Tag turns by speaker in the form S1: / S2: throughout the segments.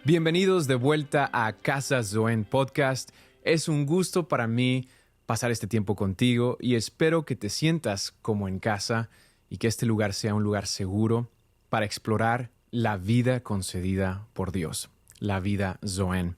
S1: Bienvenidos de vuelta a Casa Zoen Podcast. Es un gusto para mí pasar este tiempo contigo y espero que te sientas como en casa y que este lugar sea un lugar seguro para explorar la vida concedida por Dios, la vida Zoen.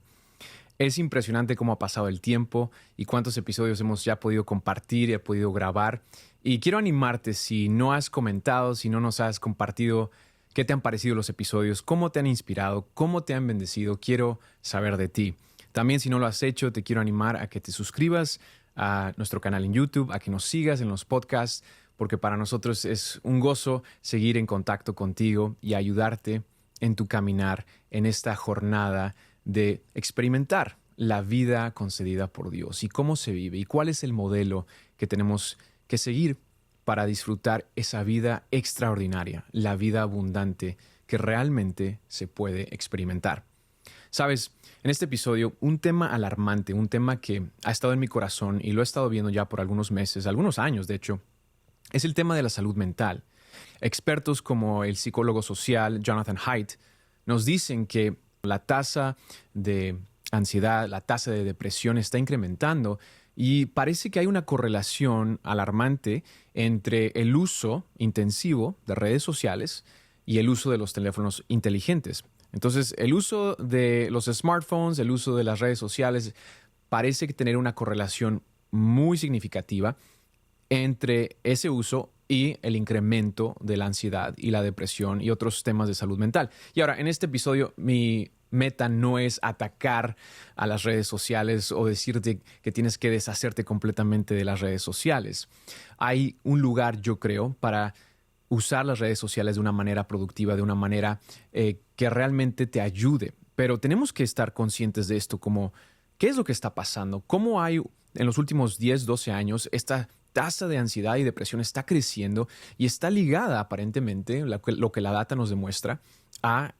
S1: Es impresionante cómo ha pasado el tiempo y cuántos episodios hemos ya podido compartir y he podido grabar. Y quiero animarte, si no has comentado, si no nos has compartido qué te han parecido los episodios, cómo te han inspirado, cómo te han bendecido, quiero saber de ti. También, si no lo has hecho, te quiero animar a que te suscribas a nuestro canal en YouTube, a que nos sigas en los podcasts, porque para nosotros es un gozo seguir en contacto contigo y ayudarte en tu caminar en esta jornada de experimentar la vida concedida por Dios y cómo se vive y cuál es el modelo que tenemos que seguir para disfrutar esa vida extraordinaria, la vida abundante que realmente se puede experimentar. Sabes, en este episodio, un tema alarmante, un tema que ha estado en mi corazón y lo he estado viendo ya por algunos meses, algunos años de hecho, es el tema de la salud mental. Expertos como el psicólogo social Jonathan Haidt nos dicen que la tasa de ansiedad, la tasa de depresión está incrementando y parece que hay una correlación alarmante entre el uso intensivo de redes sociales y el uso de los teléfonos inteligentes. Entonces, el uso de los smartphones, el uso de las redes sociales, parece que tener una correlación muy significativa entre ese uso y el incremento de la ansiedad y la depresión y otros temas de salud mental. Y ahora, en este episodio, mi meta no es atacar a las redes sociales o decirte que tienes que deshacerte completamente de las redes sociales. Hay un lugar, yo creo, para usar las redes sociales de una manera productiva, de una manera que realmente te ayude. Pero tenemos que estar conscientes de esto, como qué es lo que está pasando, cómo hay en los últimos 10, 12 años esta tasa de ansiedad y depresión está creciendo y está ligada aparentemente, lo que la data nos demuestra, a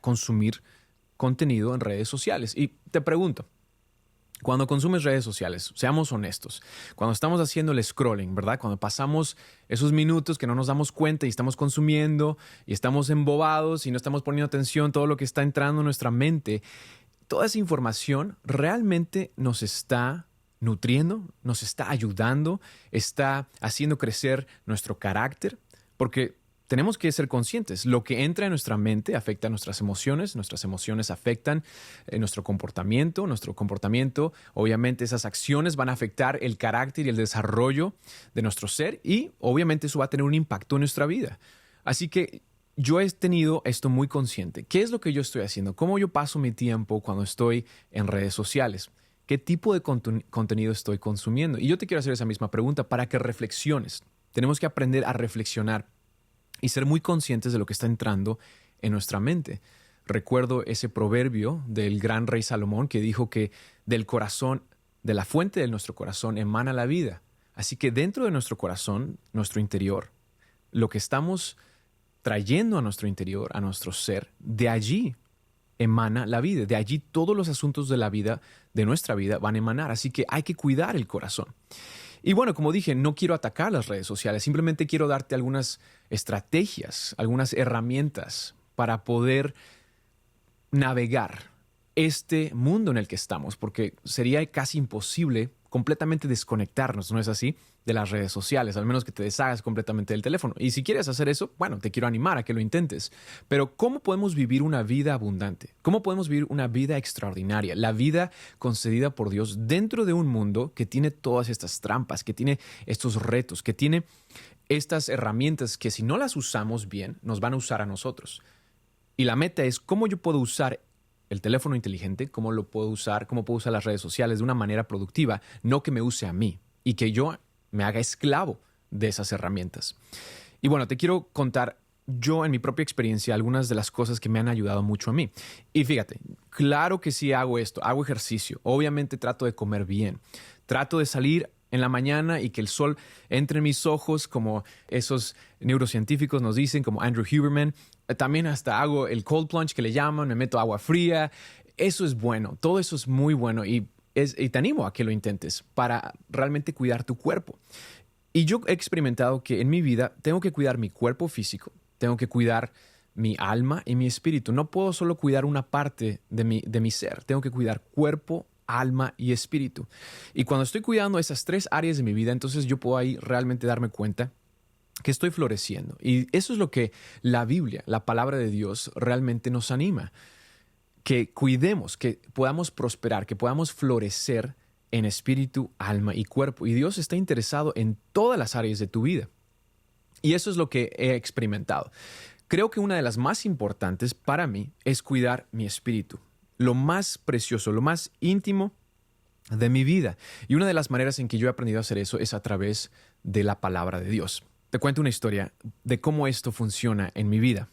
S1: consumir contenido en redes sociales. Y te pregunto, cuando consumes redes sociales, seamos honestos, cuando estamos haciendo el scrolling, ¿verdad? Cuando pasamos esos minutos que no nos damos cuenta y estamos consumiendo y estamos embobados y no estamos poniendo atención a todo lo que está entrando en nuestra mente, toda esa información realmente nos está nutriendo, nos está ayudando, está haciendo crecer nuestro carácter, porque tenemos que ser conscientes. Lo que entra en nuestra mente afecta a nuestras emociones afectan nuestro comportamiento, obviamente esas acciones van a afectar el carácter y el desarrollo de nuestro ser y obviamente eso va a tener un impacto en nuestra vida. Así que yo he tenido esto muy consciente. ¿Qué es lo que yo estoy haciendo? ¿Cómo yo paso mi tiempo cuando estoy en redes sociales? ¿Qué tipo de contenido estoy consumiendo? Y yo te quiero hacer esa misma pregunta para que reflexiones. Tenemos que aprender a reflexionar y ser muy conscientes de lo que está entrando en nuestra mente. Recuerdo ese proverbio del gran rey Salomón que dijo que del corazón, de la fuente de nuestro corazón emana la vida. Así que dentro de nuestro corazón, nuestro interior, lo que estamos trayendo a nuestro interior, a nuestro ser, de allí emana la vida. De allí todos los asuntos de la vida, de nuestra vida, van a emanar. Así que hay que cuidar el corazón. Y bueno, como dije, no quiero atacar las redes sociales. Simplemente quiero darte algunas estrategias, algunas herramientas para poder navegar este mundo en el que estamos. Porque sería casi imposible completamente desconectarnos, ¿no es así?, de las redes sociales, al menos que te deshagas completamente del teléfono. Y si quieres hacer eso, bueno, te quiero animar a que lo intentes. Pero ¿cómo podemos vivir una vida abundante? ¿Cómo podemos vivir una vida extraordinaria? La vida concedida por Dios dentro de un mundo que tiene todas estas trampas, que tiene estos retos, que tiene estas herramientas que si no las usamos bien, nos van a usar a nosotros. Y la meta es cómo yo puedo usar el teléfono inteligente, cómo puedo usar las redes sociales de una manera productiva, no que me use a mí y que yo me haga esclavo de esas herramientas. Y bueno, te quiero contar yo en mi propia experiencia algunas de las cosas que me han ayudado mucho a mí. Y fíjate, claro que sí hago esto, hago ejercicio, obviamente trato de comer bien, trato de salir en la mañana y que el sol entre en mis ojos, como esos neurocientíficos nos dicen, como Andrew Huberman. También hasta hago el cold plunge que le llaman, me meto agua fría. Eso es bueno, todo eso es muy bueno y te animo a que lo intentes para realmente cuidar tu cuerpo. Y yo he experimentado que en mi vida tengo que cuidar mi cuerpo físico, tengo que cuidar mi alma y mi espíritu. No puedo solo cuidar una parte de mi ser. Tengo que cuidar cuerpo, alma y espíritu. Y cuando estoy cuidando esas tres áreas de mi vida, entonces yo puedo ahí realmente darme cuenta que estoy floreciendo. Y eso es lo que la Biblia, la palabra de Dios, realmente nos anima. Que cuidemos, que podamos prosperar, que podamos florecer en espíritu, alma y cuerpo. Y Dios está interesado en todas las áreas de tu vida. Y eso es lo que he experimentado. Creo que una de las más importantes para mí es cuidar mi espíritu. Lo más precioso, lo más íntimo de mi vida. Y una de las maneras en que yo he aprendido a hacer eso es a través de la palabra de Dios. Te cuento una historia de cómo esto funciona en mi vida.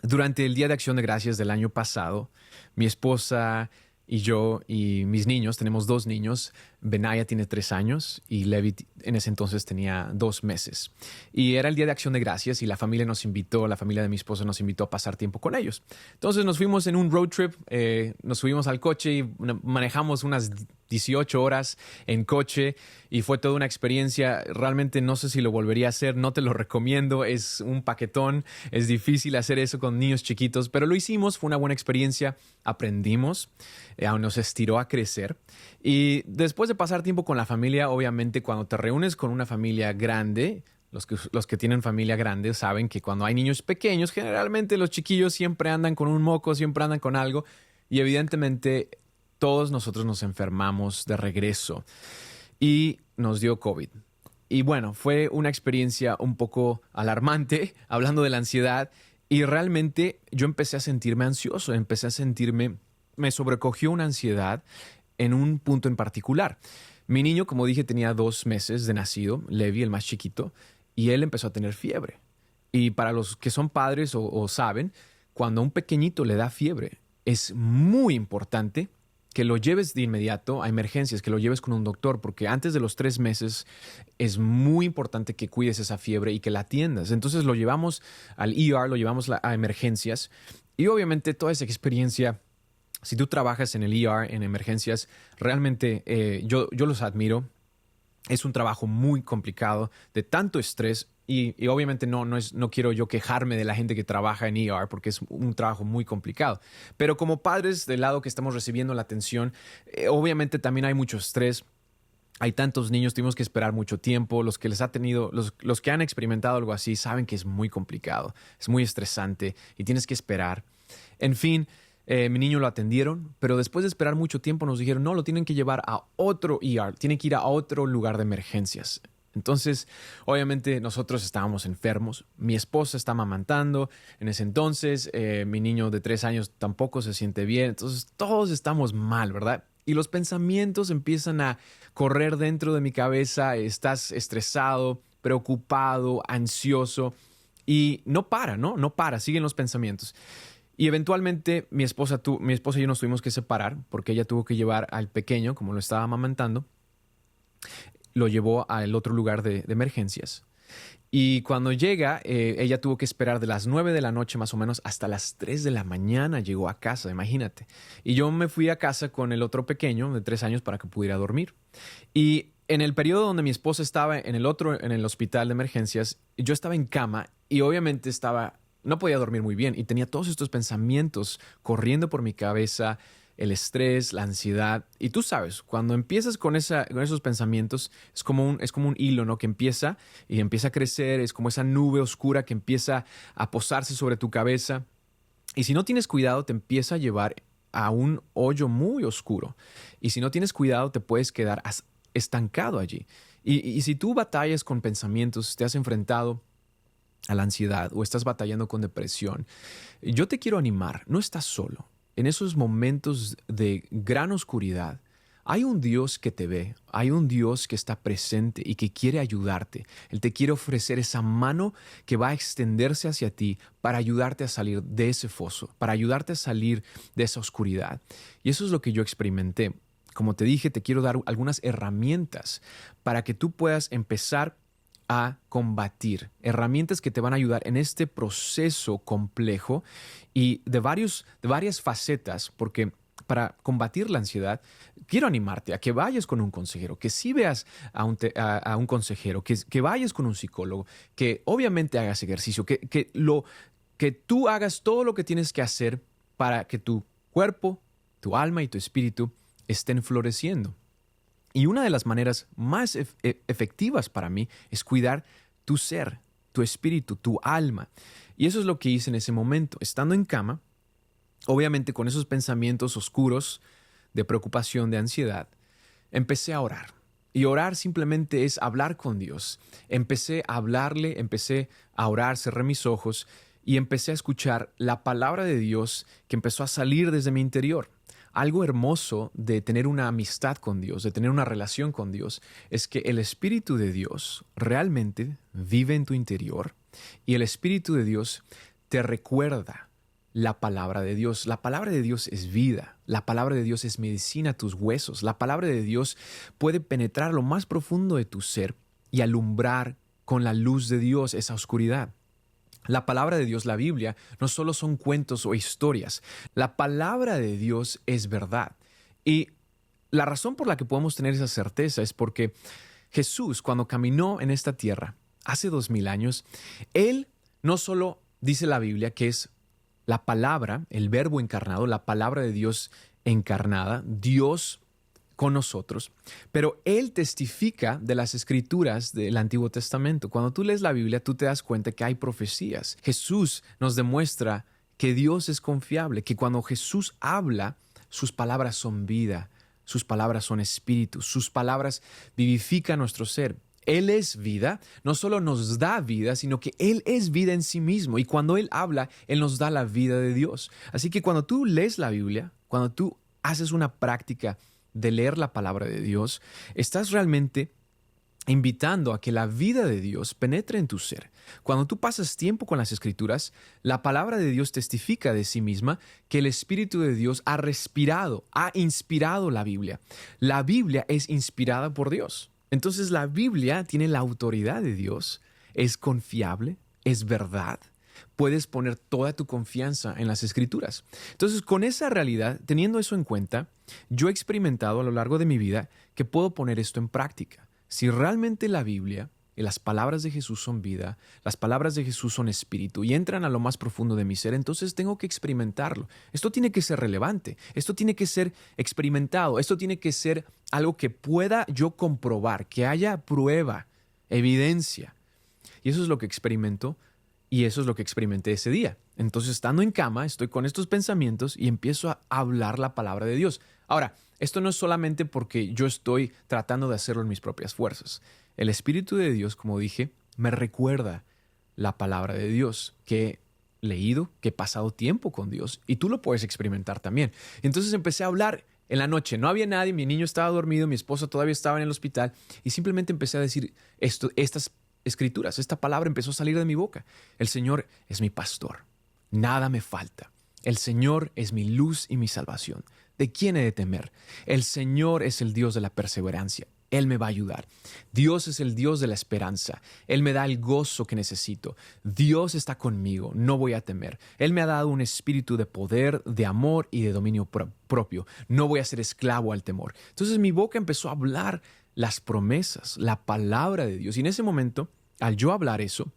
S1: Durante el Día de Acción de Gracias del año pasado, mi esposa y yo y mis niños, tenemos 2 niños, Benaya tiene 3 años y Levi en ese entonces tenía 2 meses. Y era el Día de Acción de Gracias y la familia de mi esposa nos invitó a pasar tiempo con ellos. Entonces nos fuimos en un road trip, nos subimos al coche y manejamos unas 18 horas en coche y fue toda una experiencia. Realmente no sé si lo volvería a hacer, no te lo recomiendo, es un paquetón, es difícil hacer eso con niños chiquitos, pero lo hicimos, fue una buena experiencia, aprendimos, nos estiró a crecer. Y después de pasar tiempo con la familia, obviamente cuando te reúnes con una familia grande, los que tienen familia grande saben que cuando hay niños pequeños, generalmente los chiquillos siempre andan con un moco, siempre andan con algo y evidentemente todos nosotros nos enfermamos de regreso y nos dio COVID. Y bueno, fue una experiencia un poco alarmante, hablando de la ansiedad, y realmente yo empecé a sentirme ansioso, me sobrecogió una ansiedad en un punto en particular. Mi niño, como dije, tenía 2 meses de nacido, Levi, el más chiquito, y él empezó a tener fiebre. Y para los que son padres o saben, cuando a un pequeñito le da fiebre, es muy importante que lo lleves de inmediato a emergencias, que lo lleves con un doctor, porque antes de los 3 meses es muy importante que cuides esa fiebre y que la atiendas. Entonces lo llevamos al ER, lo llevamos a emergencias y obviamente toda esa experiencia, si tú trabajas en el ER, en emergencias, realmente yo los admiro. Es un trabajo muy complicado, de tanto estrés. Y obviamente no quiero yo quejarme de la gente que trabaja en ER porque es un trabajo muy complicado. Pero como padres del lado que estamos recibiendo la atención, obviamente también hay mucho estrés. Hay tantos niños, tuvimos que esperar mucho tiempo. Los que les ha tenido, los que han experimentado algo así saben que es muy complicado, es muy estresante y tienes que esperar. En fin, mi niño lo atendieron, pero después de esperar mucho tiempo nos dijeron, no, lo tienen que llevar a otro ER, tienen que ir a otro lugar de emergencias. Entonces, obviamente nosotros estábamos enfermos, mi esposa está amamantando, en ese entonces mi niño de 3 años tampoco se siente bien, entonces todos estamos mal, ¿verdad? Y los pensamientos empiezan a correr dentro de mi cabeza, estás estresado, preocupado, ansioso y no para, siguen los pensamientos. Y eventualmente mi esposa y yo nos tuvimos que separar porque ella tuvo que llevar al pequeño, como lo estaba amamantando, lo llevó al otro lugar de emergencias. Y cuando llega, ella tuvo que esperar de las 9 de la noche más o menos hasta las 3 de la mañana llegó a casa, imagínate. Y yo me fui a casa con el otro pequeño de 3 años para que pudiera dormir. Y en el periodo donde mi esposa estaba en el hospital de emergencias, yo estaba en cama y obviamente no podía dormir muy bien y tenía todos estos pensamientos corriendo por mi cabeza, el estrés, la ansiedad. Y tú sabes, cuando empiezas con esos pensamientos, es como un hilo, ¿no? Que empieza a crecer, es como esa nube oscura que empieza a posarse sobre tu cabeza. Y si no tienes cuidado, te empieza a llevar a un hoyo muy oscuro. Y si no tienes cuidado, te puedes quedar estancado allí. Y si tú batallas con pensamientos, te has enfrentado a la ansiedad o estás batallando con depresión, yo te quiero animar, no estás solo. En esos momentos de gran oscuridad, hay un Dios que te ve, hay un Dios que está presente y que quiere ayudarte. Él te quiere ofrecer esa mano que va a extenderse hacia ti para ayudarte a salir de ese foso, para ayudarte a salir de esa oscuridad. Y eso es lo que yo experimenté. Como te dije, te quiero dar algunas herramientas para que tú puedas empezar a combatir, herramientas que te van a ayudar en este proceso complejo y de varias facetas, porque para combatir la ansiedad, quiero animarte a que vayas con un consejero, que sí veas a un consejero, que vayas con un psicólogo, que obviamente hagas ejercicio, que que tú hagas todo lo que tienes que hacer para que tu cuerpo, tu alma y tu espíritu estén floreciendo. Y una de las maneras más efectivas para mí es cuidar tu ser, tu espíritu, tu alma. Y eso es lo que hice en ese momento. Estando en cama, obviamente con esos pensamientos oscuros de preocupación, de ansiedad, empecé a orar. Y orar simplemente es hablar con Dios. Empecé a hablarle, empecé a orar, cerré mis ojos y empecé a escuchar la palabra de Dios que empezó a salir desde mi interior. Algo hermoso de tener una amistad con Dios, de tener una relación con Dios, es que el Espíritu de Dios realmente vive en tu interior y el Espíritu de Dios te recuerda la palabra de Dios. La palabra de Dios es vida. La palabra de Dios es medicina a tus huesos. La palabra de Dios puede penetrar lo más profundo de tu ser y alumbrar con la luz de Dios esa oscuridad. La palabra de Dios, la Biblia, no solo son cuentos o historias. La palabra de Dios es verdad. Y la razón por la que podemos tener esa certeza es porque Jesús, cuando caminó en esta tierra hace 2000 años, Él no solo dice la Biblia que es la palabra, el verbo encarnado, la palabra de Dios encarnada, Dios con nosotros, pero Él testifica de las escrituras del Antiguo Testamento. Cuando tú lees la Biblia, tú te das cuenta que hay profecías. Jesús nos demuestra que Dios es confiable, que cuando Jesús habla, sus palabras son vida, sus palabras son espíritu, sus palabras vivifican nuestro ser. Él es vida, no solo nos da vida, sino que Él es vida en sí mismo. Y cuando Él habla, Él nos da la vida de Dios. Así que cuando tú lees la Biblia, cuando tú haces una práctica de leer la palabra de Dios, estás realmente invitando a que la vida de Dios penetre en tu ser. Cuando tú pasas tiempo con las Escrituras, la palabra de Dios testifica de sí misma que el Espíritu de Dios ha respirado, ha inspirado la Biblia. La Biblia es inspirada por Dios. Entonces la Biblia tiene la autoridad de Dios, es confiable, es verdad. Puedes poner toda tu confianza en las Escrituras. Entonces, con esa realidad, teniendo eso en cuenta, yo he experimentado a lo largo de mi vida que puedo poner esto en práctica. Si realmente la Biblia y las palabras de Jesús son vida, las palabras de Jesús son espíritu y entran a lo más profundo de mi ser, entonces tengo que experimentarlo. Esto tiene que ser relevante, esto tiene que ser experimentado, esto tiene que ser algo que pueda yo comprobar, que haya prueba, evidencia. Y eso es lo que experimento. Y eso es lo que experimenté ese día. Entonces, estando en cama, estoy con estos pensamientos y empiezo a hablar la palabra de Dios. Ahora, esto no es solamente porque yo estoy tratando de hacerlo en mis propias fuerzas. El Espíritu de Dios, como dije, me recuerda la palabra de Dios que he leído, que he pasado tiempo con Dios. Y tú lo puedes experimentar también. Entonces empecé a hablar en la noche. No había nadie, mi niño estaba dormido, mi esposa todavía estaba en el hospital. Y simplemente empecé a decir estas Escrituras, esta palabra empezó a salir de mi boca. El Señor es mi pastor, nada me falta. El Señor es mi luz y mi salvación. ¿De quién he de temer? El Señor es el Dios de la perseverancia. Él me va a ayudar. Dios es el Dios de la esperanza. Él me da el gozo que necesito. Dios está conmigo, no voy a temer. Él me ha dado un espíritu de poder, de amor y de dominio propio. No voy a ser esclavo al temor. Entonces mi boca empezó a hablar las promesas, la palabra de Dios. Y en ese momento, al yo hablar eso,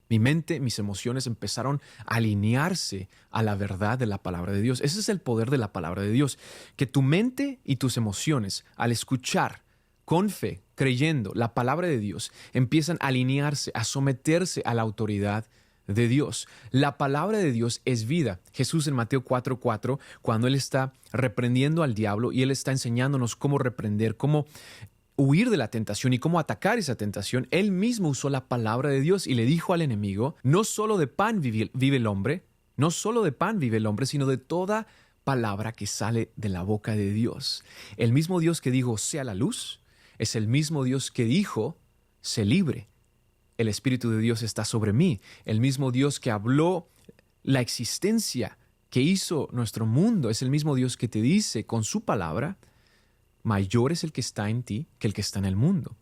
S1: mi mente, mis emociones empezaron a alinearse a la verdad de la palabra de Dios. Ese es el poder de la palabra de Dios. Que tu mente y tus emociones, al escuchar con fe, creyendo la palabra de Dios, empiezan a alinearse, a someterse a la autoridad de Dios. La palabra de Dios es vida. Jesús en Mateo 4:4, cuando Él está reprendiendo al diablo y Él está enseñándonos cómo reprender, cómo huir de la tentación y cómo atacar esa tentación, Él mismo usó la palabra de Dios y le dijo al enemigo, no solo de pan vive el hombre, no solo de pan vive el hombre, sino de toda palabra que sale de la boca de Dios. El mismo Dios que dijo, sea la luz, es el mismo Dios que dijo, sé libre. El Espíritu de Dios está sobre mí. El mismo Dios que habló la existencia, que hizo nuestro mundo, es el mismo Dios que te dice con su palabra, mayor es el que está en ti que el que está en el mundo.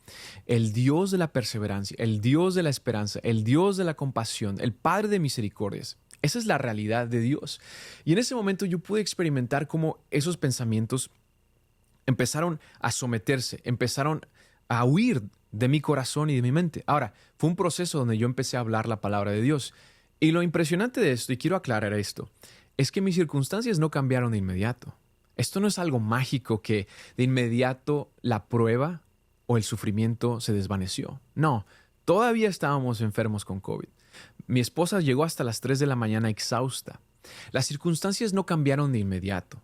S1: El Dios de la perseverancia, el Dios de la esperanza, el Dios de la compasión, el Padre de misericordias. Esa es la realidad de Dios. Y en ese momento yo pude experimentar cómo esos pensamientos empezaron a someterse, empezaron a huir de mi corazón y de mi mente. Ahora, fue un proceso donde yo empecé a hablar la palabra de Dios. Y lo impresionante de esto, y quiero aclarar esto, es que mis circunstancias no cambiaron de inmediato. Esto no es algo mágico que de inmediato la prueba o el sufrimiento se desvaneció. No, todavía estábamos enfermos con COVID. Mi esposa llegó hasta las 3 de la mañana exhausta. Las circunstancias no cambiaron de inmediato.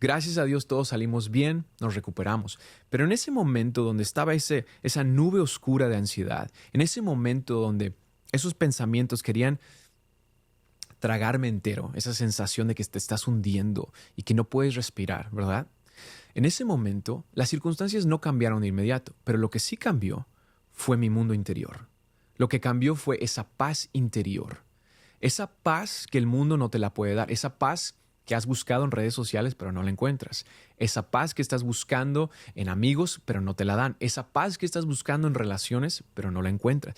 S1: Gracias a Dios todos salimos bien, nos recuperamos. Pero en ese momento donde estaba esa nube oscura de ansiedad, en ese momento donde esos pensamientos querían tragarme entero, esa sensación de que te estás hundiendo y que no puedes respirar, ¿verdad? En ese momento, las circunstancias no cambiaron de inmediato, pero lo que sí cambió fue mi mundo interior. Lo que cambió fue esa paz interior. Esa paz que el mundo no te la puede dar, esa paz que has buscado en redes sociales pero no la encuentras. Esa paz que estás buscando en amigos pero no te la dan. Esa paz que estás buscando en relaciones pero no la encuentras.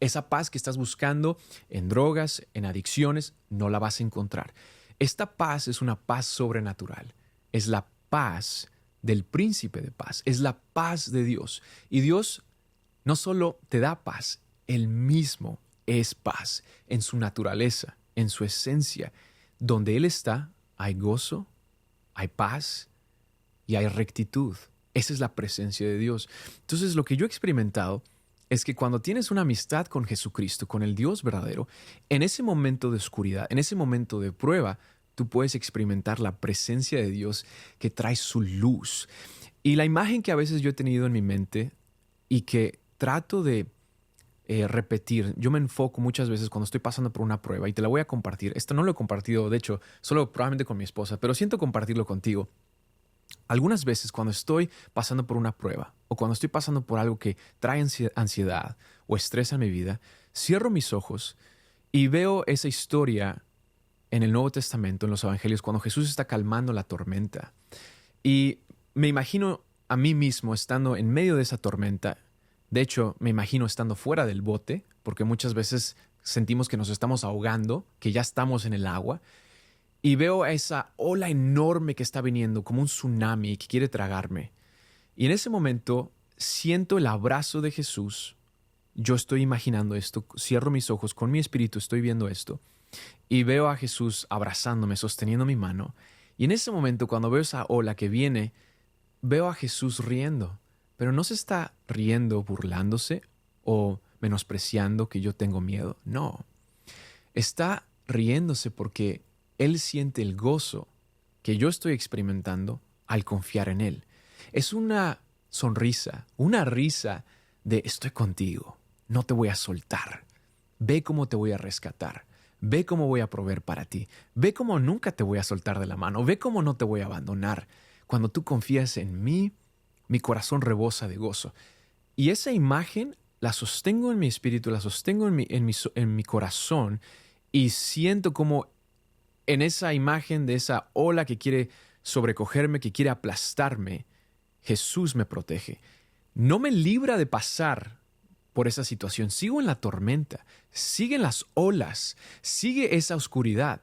S1: Esa paz que estás buscando en drogas, en adicciones, no la vas a encontrar. Esta paz es una paz sobrenatural. Es la paz del príncipe de paz. Es la paz de Dios. Y Dios no solo te da paz, Él mismo es paz en su naturaleza, en su esencia. Donde Él está, hay gozo, hay paz y hay rectitud. Esa es la presencia de Dios. Entonces, lo que yo he experimentado es que cuando tienes una amistad con Jesucristo, con el Dios verdadero, en ese momento de oscuridad, en ese momento de prueba, tú puedes experimentar la presencia de Dios que trae su luz. Y la imagen que a veces yo he tenido en mi mente y que trato de repetir, yo me enfoco muchas veces cuando estoy pasando por una prueba y te la voy a compartir. Esto no lo he compartido, de hecho, solo probablemente con mi esposa, pero siento compartirlo contigo. Algunas veces cuando estoy pasando por una prueba o cuando estoy pasando por algo que trae ansiedad o estrés en mi vida, cierro mis ojos y veo esa historia en el Nuevo Testamento, en los Evangelios, cuando Jesús está calmando la tormenta. Y me imagino a mí mismo estando en medio de esa tormenta. De hecho, me imagino estando fuera del bote, porque muchas veces sentimos que nos estamos ahogando, que ya estamos en el agua. Y veo a esa ola enorme que está viniendo, como un tsunami que quiere tragarme. Y en ese momento siento el abrazo de Jesús. Yo estoy imaginando esto, cierro mis ojos, con mi espíritu estoy viendo esto. Y veo a Jesús abrazándome, sosteniendo mi mano. Y en ese momento, cuando veo esa ola que viene, veo a Jesús riendo. Pero no se está riendo burlándose o menospreciando que yo tengo miedo. No. Está riéndose porque Él siente el gozo que yo estoy experimentando al confiar en Él. Es una sonrisa, una risa de estoy contigo, no te voy a soltar. Ve cómo te voy a rescatar. Ve cómo voy a proveer para ti. Ve cómo nunca te voy a soltar de la mano. Ve cómo no te voy a abandonar. Cuando tú confías en mí, mi corazón rebosa de gozo. Y esa imagen la sostengo en mi espíritu, la sostengo en mi corazón y siento como en esa imagen de esa ola que quiere sobrecogerme, que quiere aplastarme, Jesús me protege. No me libra de pasar por esa situación. Sigo en la tormenta, siguen las olas, sigue esa oscuridad,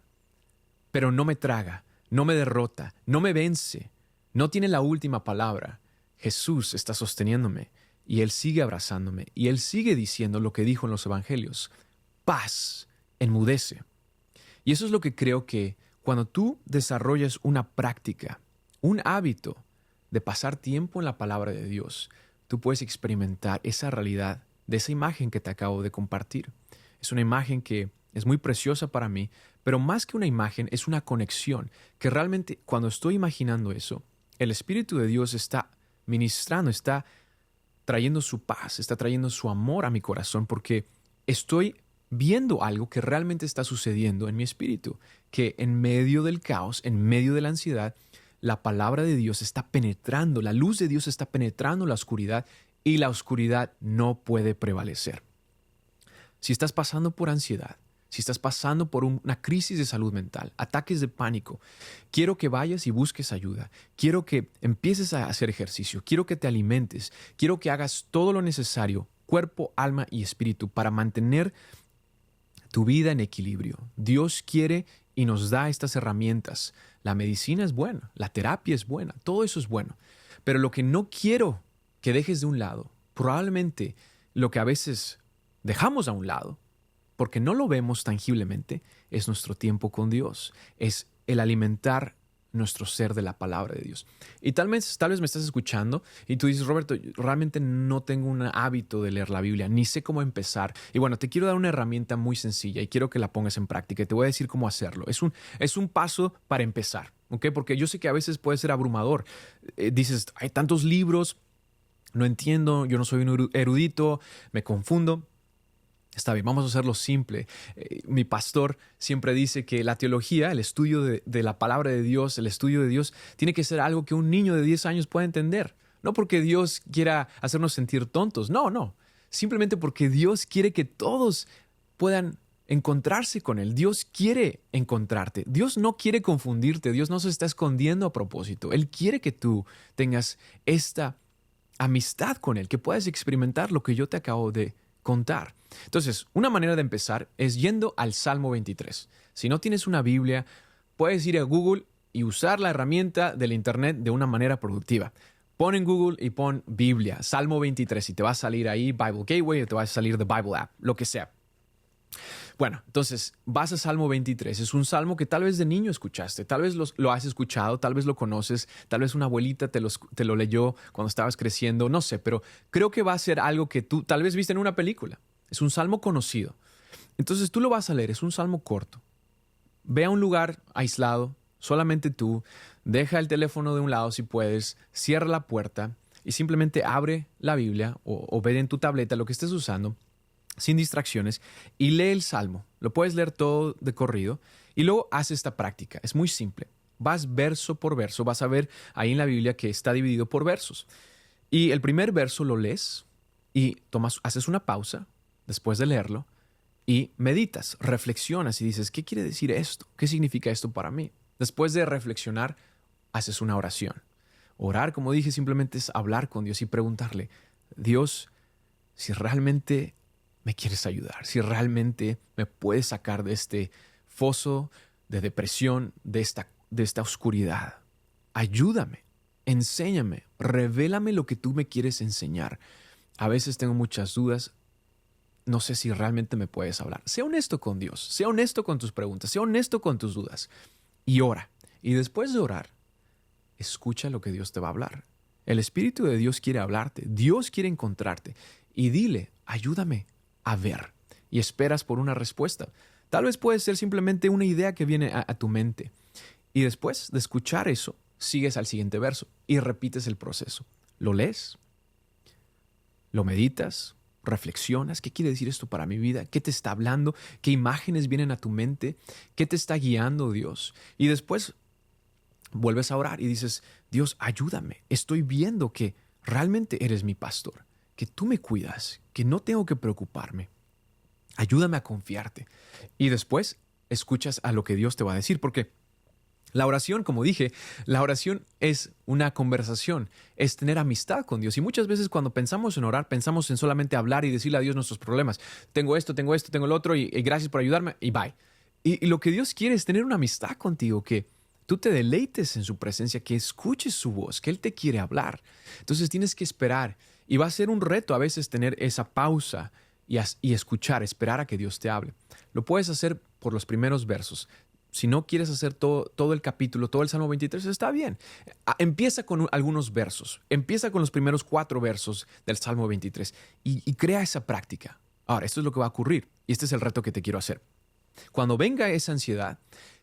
S1: pero no me traga, no me derrota, no me vence, no tiene la última palabra. Jesús está sosteniéndome y Él sigue abrazándome y Él sigue diciendo lo que dijo en los Evangelios. Paz enmudece. Y eso es lo que creo que cuando tú desarrollas una práctica, un hábito de pasar tiempo en la palabra de Dios, tú puedes experimentar esa realidad de esa imagen que te acabo de compartir. Es una imagen que es muy preciosa para mí, pero más que una imagen es una conexión que realmente cuando estoy imaginando eso, el Espíritu de Dios está ministrando, está trayendo su paz, está trayendo su amor a mi corazón porque estoy viendo algo que realmente está sucediendo en mi espíritu, que en medio del caos, en medio de la ansiedad, la palabra de Dios está penetrando, la luz de Dios está penetrando la oscuridad y la oscuridad no puede prevalecer. Si estás pasando por ansiedad, si estás pasando por una crisis de salud mental, ataques de pánico, quiero que vayas y busques ayuda. Quiero que empieces a hacer ejercicio. Quiero que te alimentes. Quiero que hagas todo lo necesario, cuerpo, alma y espíritu, para mantener tu vida en equilibrio. Dios quiere y nos da estas herramientas. La medicina es buena, la terapia es buena, todo eso es bueno. Pero lo que no quiero que dejes de un lado, probablemente lo que a veces dejamos a un lado, porque no lo vemos tangiblemente, es nuestro tiempo con Dios, es el alimentar nuestro ser de la palabra de Dios. Y tal vez me estás escuchando y tú dices, Roberto, realmente no tengo un hábito de leer la Biblia, ni sé cómo empezar. Y bueno, te quiero dar una herramienta muy sencilla y quiero que la pongas en práctica y te voy a decir cómo hacerlo. Es un paso para empezar, ¿ok? Porque yo sé que a veces puede ser abrumador. Dices, hay tantos libros, no entiendo, yo no soy un erudito, me confundo. Está bien, vamos a hacerlo simple. Mi pastor siempre dice que la teología, el estudio de la palabra de Dios, el estudio de Dios, tiene que ser algo que un niño de 10 años pueda entender. No porque Dios quiera hacernos sentir tontos, no. Simplemente porque Dios quiere que todos puedan encontrarse con Él. Dios quiere encontrarte. Dios no quiere confundirte. Dios no se está escondiendo a propósito. Él quiere que tú tengas esta amistad con Él, que puedas experimentar lo que yo te acabo de contar. Entonces, una manera de empezar es yendo al Salmo 23. Si no tienes una Biblia, puedes ir a Google y usar la herramienta del Internet de una manera productiva. Pon en Google y pon Biblia, Salmo 23, y te va a salir ahí Bible Gateway o te va a salir The Bible App, lo que sea. Bueno, entonces vas a Salmo 23. Es un salmo que tal vez de niño escuchaste, tal vez lo has escuchado, tal vez lo conoces, tal vez una abuelita te lo leyó cuando estabas creciendo, no sé, pero creo que va a ser algo que tú tal vez viste en una película. Es un salmo conocido. Entonces tú lo vas a leer, es un salmo corto. Ve a un lugar aislado, solamente tú, deja el teléfono de un lado si puedes, cierra la puerta y simplemente abre la Biblia o ve en tu tableta lo que estés usando, sin distracciones, y lee el salmo. Lo puedes leer todo de corrido y luego haz esta práctica. Es muy simple. Vas verso por verso, vas a ver ahí en la Biblia que está dividido por versos. Y el primer verso lo lees y haces una pausa después de leerlo y meditas, reflexionas y dices, ¿qué quiere decir esto? ¿Qué significa esto para mí? Después de reflexionar, haces una oración. Orar, como dije, simplemente es hablar con Dios y preguntarle, Dios, si realmente me quieres ayudar, si realmente me puedes sacar de este foso de depresión, de esta oscuridad. Ayúdame, enséñame, revélame lo que tú me quieres enseñar. A veces tengo muchas dudas, no sé si realmente me puedes hablar. Sé honesto con Dios, sé honesto con tus preguntas, sé honesto con tus dudas y ora. Y después de orar, escucha lo que Dios te va a hablar. El Espíritu de Dios quiere hablarte, Dios quiere encontrarte y dile, ayúdame a ver. Y esperas por una respuesta. Tal vez puede ser simplemente una idea que viene a tu mente. Y después de escuchar eso, sigues al siguiente verso y repites el proceso. Lo lees, lo meditas, reflexionas. ¿Qué quiere decir esto para mi vida? ¿Qué te está hablando? ¿Qué imágenes vienen a tu mente? ¿Qué te está guiando Dios? Y después vuelves a orar y dices, Dios, ayúdame. Estoy viendo que realmente eres mi pastor, que tú me cuidas, que no tengo que preocuparme. Ayúdame a confiarte. Y después escuchas a lo que Dios te va a decir, porque la oración, como dije, la oración es una conversación, es tener amistad con Dios. Y muchas veces cuando pensamos en orar, pensamos en solamente hablar y decirle a Dios nuestros problemas. Tengo esto, tengo el otro, y gracias por ayudarme, y bye. Y lo que Dios quiere es tener una amistad contigo, que tú te deleites en su presencia, que escuches su voz, que Él te quiere hablar. Entonces tienes que esperar. Y va a ser un reto a veces tener esa pausa y escuchar, esperar a que Dios te hable. Lo puedes hacer por los primeros versos. Si no quieres hacer todo el capítulo, todo el Salmo 23, está bien. Empieza con algunos versos. Empieza con los primeros 4 versos del Salmo 23 y crea esa práctica. Ahora, esto es lo que va a ocurrir y este es el reto que te quiero hacer. Cuando venga esa ansiedad,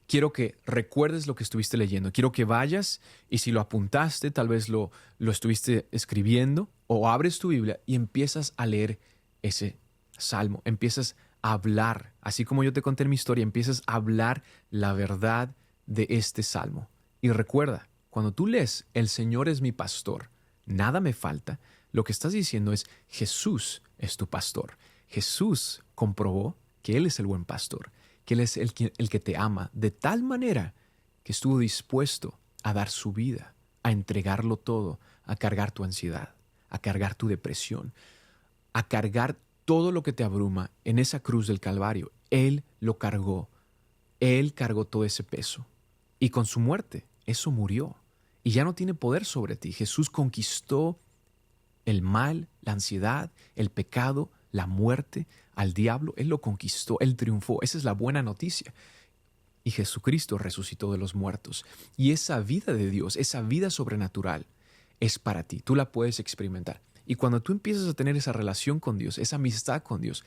S1: quiero que recuerdes lo que estuviste leyendo. Quiero que vayas y si lo apuntaste, tal vez lo estuviste escribiendo o abres tu Biblia y empiezas a leer ese salmo. Empiezas a hablar, así como yo te conté en mi historia, empiezas a hablar la verdad de este salmo. Y recuerda, cuando tú lees, el Señor es mi pastor, nada me falta, lo que estás diciendo es, Jesús es tu pastor. Jesús comprobó que Él es el buen pastor, que Él es el que te ama de tal manera que estuvo dispuesto a dar su vida, a entregarlo todo, a cargar tu ansiedad, a cargar tu depresión, a cargar todo lo que te abruma en esa cruz del Calvario. Él lo cargó. Él cargó todo ese peso. Y con su muerte, eso murió. Y ya no tiene poder sobre ti. Jesús conquistó el mal, la ansiedad, el pecado, la muerte, al diablo. Él lo conquistó, Él triunfó. Esa es la buena noticia. Y Jesucristo resucitó de los muertos. Y esa vida de Dios, esa vida sobrenatural, es para ti. Tú la puedes experimentar. Y cuando tú empiezas a tener esa relación con Dios, esa amistad con Dios,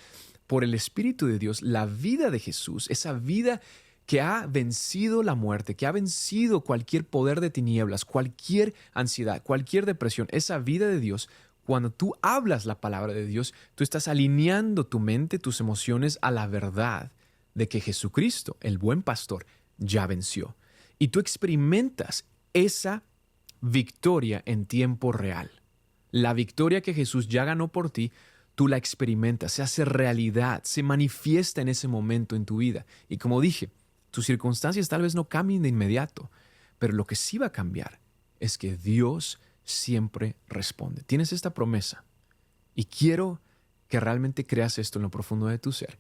S1: por el Espíritu de Dios, la vida de Jesús, esa vida que ha vencido la muerte, que ha vencido cualquier poder de tinieblas, cualquier ansiedad, cualquier depresión, esa vida de Dios, cuando tú hablas la palabra de Dios, tú estás alineando tu mente, tus emociones a la verdad de que Jesucristo, el buen pastor, ya venció. Y tú experimentas esa victoria en tiempo real. La victoria que Jesús ya ganó por ti, tú la experimentas, se hace realidad, se manifiesta en ese momento en tu vida. Y como dije, tus circunstancias tal vez no cambien de inmediato, pero lo que sí va a cambiar es que Dios siempre responde. Tienes esta promesa y quiero que realmente creas esto en lo profundo de tu ser.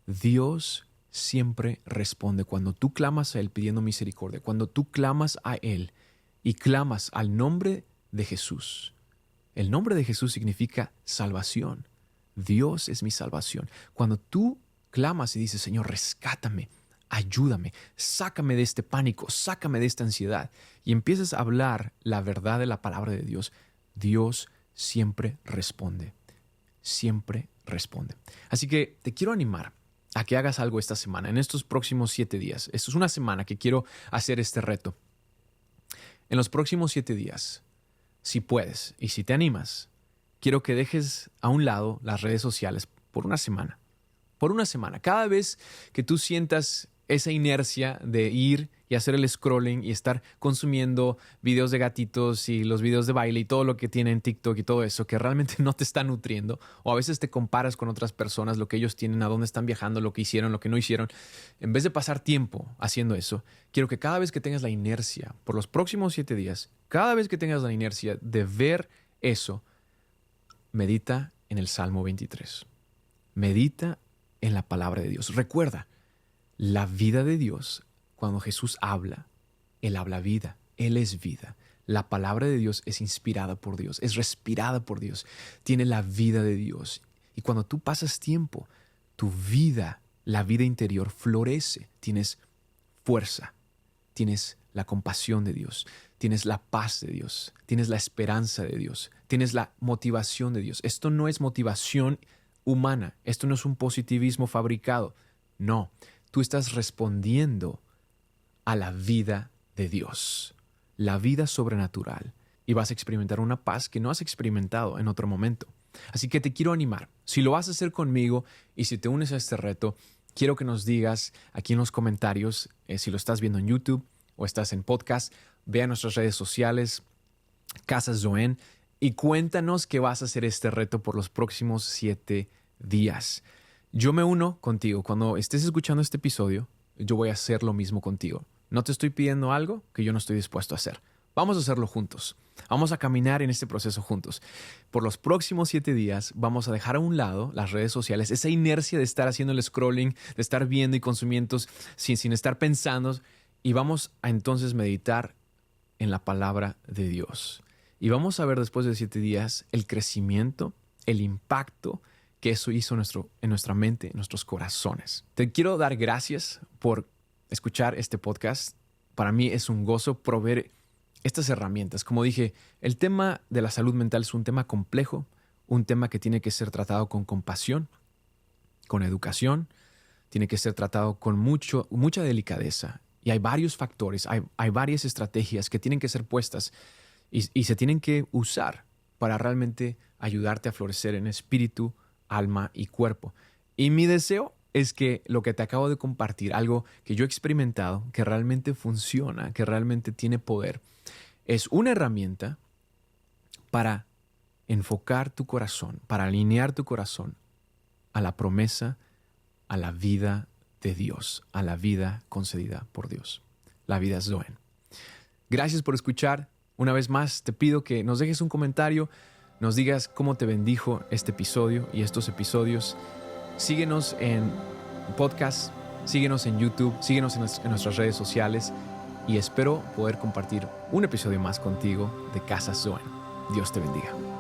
S1: Dios siempre responde cuando tú clamas a Él pidiendo misericordia, cuando tú clamas a Él y clamas al nombre de Jesús. El nombre de Jesús significa salvación. Dios es mi salvación. Cuando tú clamas y dices, Señor, rescátame, ayúdame, sácame de este pánico, sácame de esta ansiedad, y empiezas a hablar la verdad de la palabra de Dios, Dios siempre responde. Siempre responde. Así que te quiero animar a que hagas algo esta semana, en estos próximos 7 días. Esto es una semana que quiero hacer este reto. En los próximos 7 días, si puedes y si te animas, quiero que dejes a un lado las redes sociales por una semana. Por una semana. Cada vez que tú sientas esa inercia de ir y hacer el scrolling y estar consumiendo videos de gatitos y los videos de baile y todo lo que tiene en TikTok y todo eso que realmente no te está nutriendo, o a veces te comparas con otras personas, lo que ellos tienen, a dónde están viajando, lo que hicieron, lo que no hicieron. En vez de pasar tiempo haciendo eso, quiero que cada vez que tengas la inercia, por los próximos 7 días, cada vez que tengas la inercia de ver eso, medita en el Salmo 23. Medita en la palabra de Dios. Recuerda, la vida de Dios, cuando Jesús habla, Él habla vida, Él es vida. La palabra de Dios es inspirada por Dios, es respirada por Dios, tiene la vida de Dios. Y cuando tú pasas tiempo, tu vida, la vida interior florece. Tienes fuerza, tienes la compasión de Dios, tienes la paz de Dios, tienes la esperanza de Dios, tienes la motivación de Dios. Esto no es motivación humana, esto no es un positivismo fabricado, no. Tú estás respondiendo a la vida de Dios, la vida sobrenatural, y vas a experimentar una paz que no has experimentado en otro momento. Así que te quiero animar. Si lo vas a hacer conmigo y si te unes a este reto, quiero que nos digas aquí en los comentarios, si lo estás viendo en YouTube o estás en podcast, ve a nuestras redes sociales, Casa Zoen, y cuéntanos que vas a hacer este reto por los próximos 7 días. Yo me uno contigo. Cuando estés escuchando este episodio, yo voy a hacer lo mismo contigo. No te estoy pidiendo algo que yo no estoy dispuesto a hacer. Vamos a hacerlo juntos. Vamos a caminar en este proceso juntos. Por los próximos 7 días vamos a dejar a un lado las redes sociales, esa inercia de estar haciendo el scrolling, de estar viendo y consumiendo sin estar pensando, y vamos a entonces meditar en la palabra de Dios. Y vamos a ver después de 7 días el crecimiento, el impacto que eso hizo en nuestra mente, en nuestros corazones. Te quiero dar gracias por escuchar este podcast. Para mí es un gozo proveer estas herramientas. Como dije, el tema de la salud mental es un tema complejo, un tema que tiene que ser tratado con compasión, con educación, tiene que ser tratado con mucha delicadeza. Y hay varios factores, hay varias estrategias que tienen que ser puestas y se tienen que usar para realmente ayudarte a florecer en espíritu, alma y cuerpo. Y mi deseo es que lo que te acabo de compartir, algo que yo he experimentado, que realmente funciona, que realmente tiene poder, es una herramienta para enfocar tu corazón, para alinear tu corazón a la promesa, a la vida de Dios, a la vida concedida por Dios. La vida Zoen. Gracias por escuchar. Una vez más, te pido que nos dejes un comentario, nos digas cómo te bendijo este episodio y estos episodios. Síguenos en podcast, síguenos en YouTube, síguenos en nuestras redes sociales y espero poder compartir un episodio más contigo de Casa Zoen. Dios te bendiga.